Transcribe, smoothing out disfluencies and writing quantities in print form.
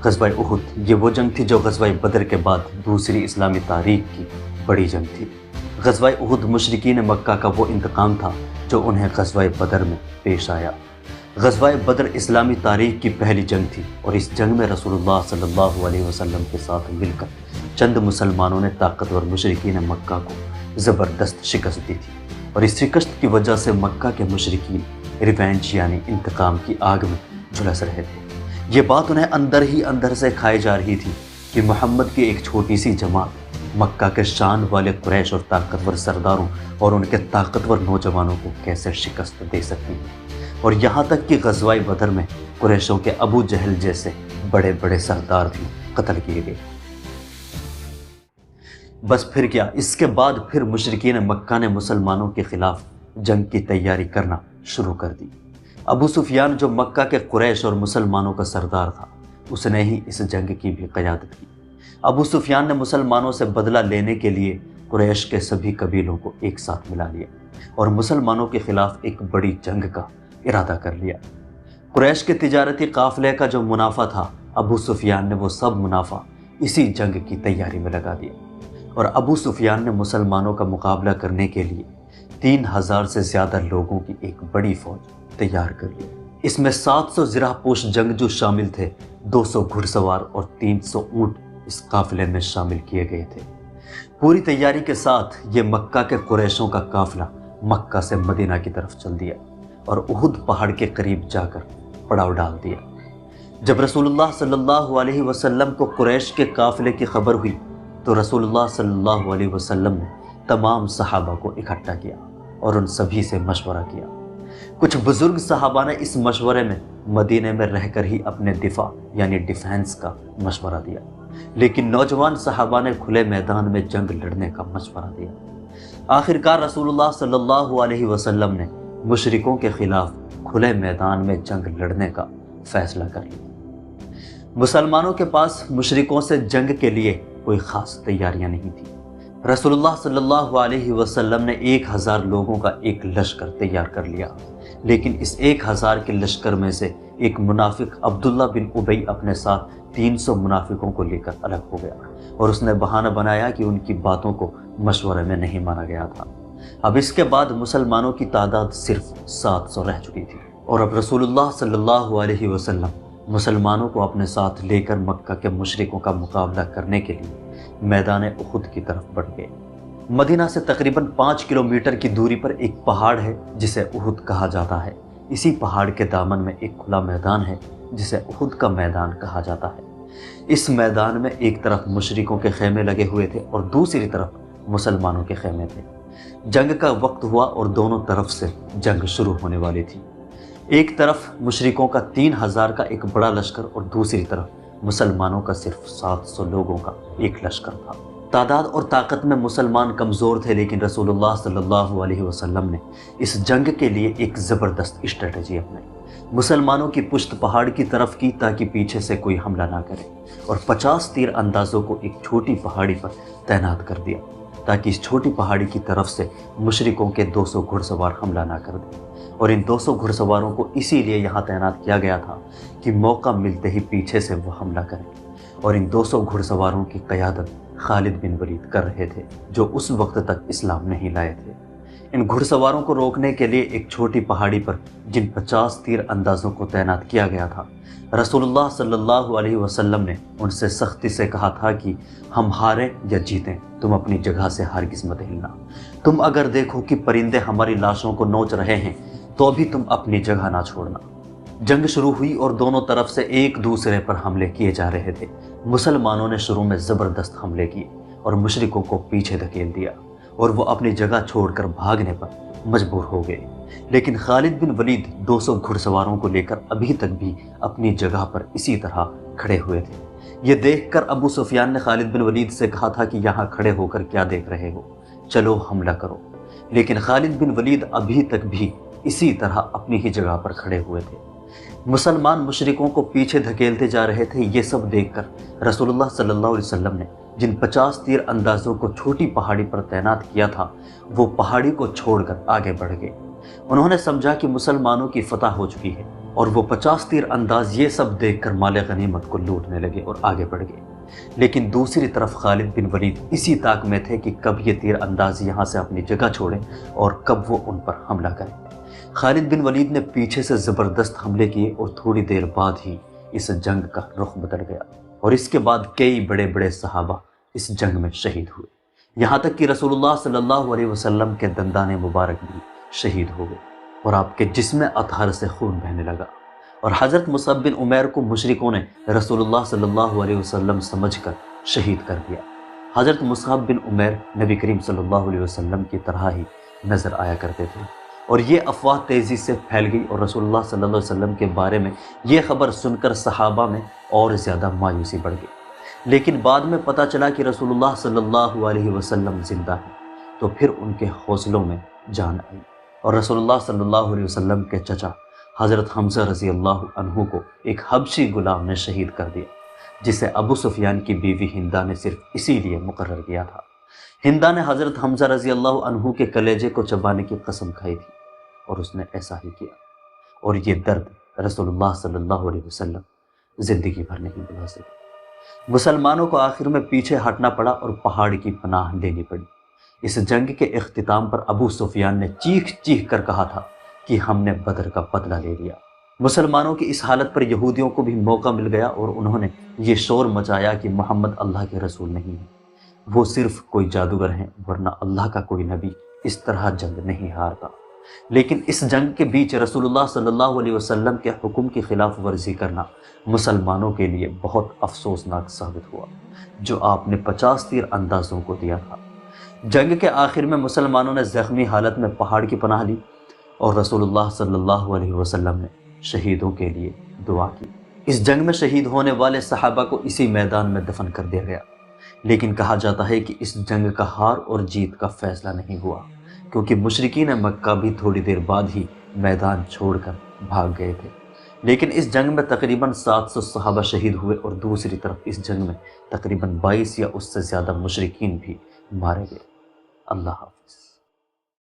غزوہ احد یہ وہ جنگ تھی جو غزوہ بدر کے بعد دوسری اسلامی تاریخ کی بڑی جنگ تھی۔ غزوہ احد مشرکین مکہ کا وہ انتقام تھا جو انہیں غزوہ بدر میں پیش آیا۔ غزوہ بدر اسلامی تاریخ کی پہلی جنگ تھی اور اس جنگ میں رسول اللہ صلی اللہ علیہ وسلم کے ساتھ مل کر چند مسلمانوں نے طاقتور مشرکین مکہ کو زبردست شکست دی تھی، اور اس شکست کی وجہ سے مکہ کے مشرکین ریونج یعنی انتقام کی آگ میں جھلس رہے تھے۔ یہ بات انہیں اندر ہی اندر سے کھائی جا رہی تھی کہ محمد کی ایک چھوٹی سی جماعت مکہ کے شان والے قریش اور طاقتور سرداروں اور ان کے طاقتور نوجوانوں کو کیسے شکست دے سکتی ہے، اور یہاں تک کہ غزوہ بدر میں قریشوں کے ابو جہل جیسے بڑے بڑے سردار بھی قتل کیے گئے۔ بس پھر کیا، اس کے بعد پھر مشرکین مکہ نے مسلمانوں کے خلاف جنگ کی تیاری کرنا شروع کر دی۔ ابو سفیان جو مکہ کے قریش اور مسلمانوں کا سردار تھا، اس نے ہی اس جنگ کی بھی قیادت کی۔ ابو سفیان نے مسلمانوں سے بدلہ لینے کے لیے قریش کے سبھی قبیلوں کو ایک ساتھ ملا لیا اور مسلمانوں کے خلاف ایک بڑی جنگ کا ارادہ کر لیا۔ قریش کے تجارتی قافلے کا جو منافع تھا، ابو سفیان نے وہ سب منافع اسی جنگ کی تیاری میں لگا دیا، اور ابو سفیان نے مسلمانوں کا مقابلہ کرنے کے لیے 3000 سے زیادہ لوگوں کی ایک بڑی فوج تیار کر لی۔ اس میں 700 زرہ پوش جنگجو شامل تھے، 200 گھڑ سوار اور 300 اونٹ اس قافلے میں شامل کیے گئے تھے۔ پوری تیاری کے ساتھ یہ مکہ کے قریشوں کا قافلہ مکہ سے مدینہ کی طرف چل دیا اور احد پہاڑ کے قریب جا کر پڑاؤ ڈال دیا۔ جب رسول اللہ صلی اللہ علیہ وسلم کو قریش کے قافلے کی خبر ہوئی تو رسول اللہ صلی اللہ علیہ وسلم نے تمام صحابہ کو اکٹھا کیا اور ان سبھی سے مشورہ کیا۔ کچھ بزرگ صحابہ نے اس مشورے میں مدینے میں رہ کر ہی اپنے دفاع یعنی ڈیفینس کا مشورہ دیا، لیکن نوجوان صحابہ نے کھلے میدان میں جنگ لڑنے کا مشورہ دیا۔ آخرکار رسول اللہ صلی اللہ علیہ وسلم نے مشرکوں کے خلاف کھلے میدان میں جنگ لڑنے کا فیصلہ کر لیا۔ مسلمانوں کے پاس مشرکوں سے جنگ کے لیے کوئی خاص تیاریاں نہیں تھیں۔ رسول اللہ صلی اللہ علیہ وسلم نے 1000 لوگوں کا ایک لشکر تیار کر لیا، لیکن اس 1000 کے لشکر میں سے ایک منافق عبداللہ بن ابی اپنے ساتھ 300 منافقوں کو لے کر الگ ہو گیا، اور اس نے بہانہ بنایا کہ ان کی باتوں کو مشورے میں نہیں مانا گیا تھا۔ اب اس کے بعد مسلمانوں کی تعداد صرف 700 رہ چکی تھی، اور اب رسول اللہ صلی اللہ علیہ وسلم مسلمانوں کو اپنے ساتھ لے کر مکہ کے مشرکوں کا مقابلہ کرنے کے لیے میدان احد کی طرف بڑھ گئے۔ مدینہ سے تقریباً 5 کلومیٹر کی دوری پر ایک پہاڑ ہے جسے احد کہا جاتا ہے۔ اسی پہاڑ کے دامن میں ایک کھلا میدان ہے جسے احد کا میدان کہا جاتا ہے۔ اس میدان میں ایک طرف مشرکوں کے خیمے لگے ہوئے تھے اور دوسری طرف مسلمانوں کے خیمے تھے۔ جنگ کا وقت ہوا اور دونوں طرف سے جنگ شروع ہونے والی تھی۔ ایک طرف مشرکوں کا 3000 کا ایک بڑا لشکر اور دوسری طرف مسلمانوں کا صرف 700 لوگوں کا ایک لشکر تھا۔ تعداد اور طاقت میں مسلمان کمزور تھے، لیکن رسول اللہ صلی اللہ علیہ وسلم نے اس جنگ کے لیے ایک زبردست اسٹریٹجی اپنائی۔ مسلمانوں کی پشت پہاڑ کی طرف کی تاکہ پیچھے سے کوئی حملہ نہ کرے، اور 50 تیر اندازوں کو ایک چھوٹی پہاڑی پر تعینات کر دیا تاکہ اس چھوٹی پہاڑی کی طرف سے مشرکوں کے 200 گھڑ سوار حملہ نہ کر دیں، اور ان 200 گھڑ سواروں کو اسی لیے یہاں تعینات کیا گیا تھا کہ موقع ملتے ہی پیچھے سے وہ حملہ کریں، اور ان 200 گھڑ سواروں کی قیادت خالد بن ولید کر رہے تھے جو اس وقت تک اسلام نہیں لائے تھے۔ ان گھڑ سواروں کو روکنے کے لیے ایک چھوٹی پہاڑی پر جن 50 تیر اندازوں کو تعینات کیا گیا تھا، رسول اللہ صلی اللہ علیہ وسلم نے ان سے سختی سے کہا تھا کہ ہم ہاریں یا جیتیں، تم اپنی جگہ سے ہرگز مت ہلنا۔ تم اگر دیکھو کہ پرندے ہماری لاشوں کو نوچ رہے ہیں تو بھی تم اپنی جگہ نہ چھوڑنا۔ جنگ شروع ہوئی اور دونوں طرف سے ایک دوسرے پر حملے کیے جا رہے تھے۔ مسلمانوں نے شروع میں زبردست حملے کیے اور مشرکوں کو پیچھے دھکیل دیا، اور وہ اپنی جگہ چھوڑ کر بھاگنے پر مجبور ہو گئے، لیکن خالد بن ولید 200 گھڑ سواروں کو لے کر ابھی تک بھی اپنی جگہ پر اسی طرح کھڑے ہوئے تھے۔ یہ دیکھ کر ابو سفیان نے خالد بن ولید سے کہا تھا کہ یہاں کھڑے ہو کر کیا دیکھ رہے ہو، چلو حملہ کرو، لیکن خالد بن ولید ابھی تک بھی اسی طرح اپنی ہی جگہ پر کھڑے ہوئے تھے۔ مسلمان مشرکوں کو پیچھے دھکیلتے جا رہے تھے۔ یہ سب دیکھ کر رسول اللہ صلی اللہ علیہ وسلم نے جن 50 تیر اندازوں کو چھوٹی پہاڑی پر تعینات کیا تھا، وہ پہاڑی کو چھوڑ کر آگے بڑھ گئے۔ انہوں نے سمجھا کہ مسلمانوں کی فتح ہو چکی ہے، اور وہ 50 تیر انداز یہ سب دیکھ کر مال غنیمت کو لوٹنے لگے اور آگے بڑھ گئے۔ لیکن دوسری طرف خالد بن ولید اسی طاق میں تھے کہ کب یہ تیر انداز یہاں سے اپنی جگہ چھوڑیں اور کب وہ ان پر حملہ کریں۔ خالد بن ولید نے پیچھے سے زبردست حملے کیے اور تھوڑی دیر بعد ہی اس جنگ کا رخ بدل گیا، اور اس کے بعد کئی بڑے بڑے صحابہ اس جنگ میں شہید ہوئے، یہاں تک کہ رسول اللہ صلی اللہ علیہ وسلم کے دندان مبارک بھی شہید ہو گئے اور آپ کے جسم اطہر سے خون بہنے لگا۔ اور حضرت مصعب بن عمیر کو مشرکوں نے رسول اللہ صلی اللہ علیہ وسلم سمجھ کر شہید کر دیا۔ حضرت مصعب بن عمیر نبی کریم صلی اللہ علیہ وسلم کی طرح ہی نظر آیا کرتے تھے، اور یہ افواہ تیزی سے پھیل گئی اور رسول اللہ صلی اللہ علیہ وسلم کے بارے میں یہ خبر سن کر صحابہ میں اور زیادہ مایوسی بڑھ گئی۔ لیکن بعد میں پتہ چلا کہ رسول اللہ صلی اللہ علیہ وسلم زندہ ہیں، تو پھر ان کے حوصلوں میں جان آئی، اور رسول اللہ صلی اللہ علیہ وسلم کے چچا حضرت حمزہ رضی اللہ عنہ کو ایک حبشی غلام نے شہید کر دیا، جسے ابو سفیان کی بیوی ہندہ نے صرف اسی لیے مقرر کیا تھا۔ ہندہ نے حضرت حمزہ رضی اللہ عنہ کے کلیجے کو چبانے کی قسم کھائی تھی، اور اس نے ایسا ہی کیا، اور یہ درد رسول اللہ صلی اللہ علیہ وسلم زندگی بھر نہیں بھلا سکے۔ مسلمانوں کو آخر میں پیچھے ہٹنا پڑا اور پہاڑ کی پناہ لینی پڑی۔ اس جنگ کے اختتام پر ابو سفیان نے چیخ چیخ کر کہا تھا کہ ہم نے بدر کا بدلہ لے لیا۔ مسلمانوں کی اس حالت پر یہودیوں کو بھی موقع مل گیا، اور انہوں نے یہ شور مچایا کہ محمد اللہ کے رسول نہیں ہیں، وہ صرف کوئی جادوگر ہیں، ورنہ اللہ کا کوئی نبی اس طرح جنگ نہیں ہارتا۔ لیکن اس جنگ کے بیچ رسول اللہ صلی اللہ علیہ وسلم کے حکم کی خلاف ورزی کرنا مسلمانوں کے لیے بہت افسوسناک ثابت ہوا، جو آپ نے 50 تیر اندازوں کو دیا تھا۔ جنگ کے آخر میں مسلمانوں نے زخمی حالت میں پہاڑ کی پناہ لی، اور رسول اللہ صلی اللہ علیہ وسلم نے شہیدوں کے لیے دعا کی۔ اس جنگ میں شہید ہونے والے صحابہ کو اسی میدان میں دفن کر دیا گیا، لیکن کہا جاتا ہے کہ اس جنگ کا ہار اور جیت کا فیصلہ نہیں ہوا، کیونکہ مشرکین مکہ بھی تھوڑی دیر بعد ہی میدان چھوڑ کر بھاگ گئے تھے۔ لیکن اس جنگ میں تقریباً 700 صحابہ شہید ہوئے، اور دوسری طرف اس جنگ میں تقریباً 22 یا اس سے زیادہ مشرکین بھی مارے گئے۔ اللہ حافظ۔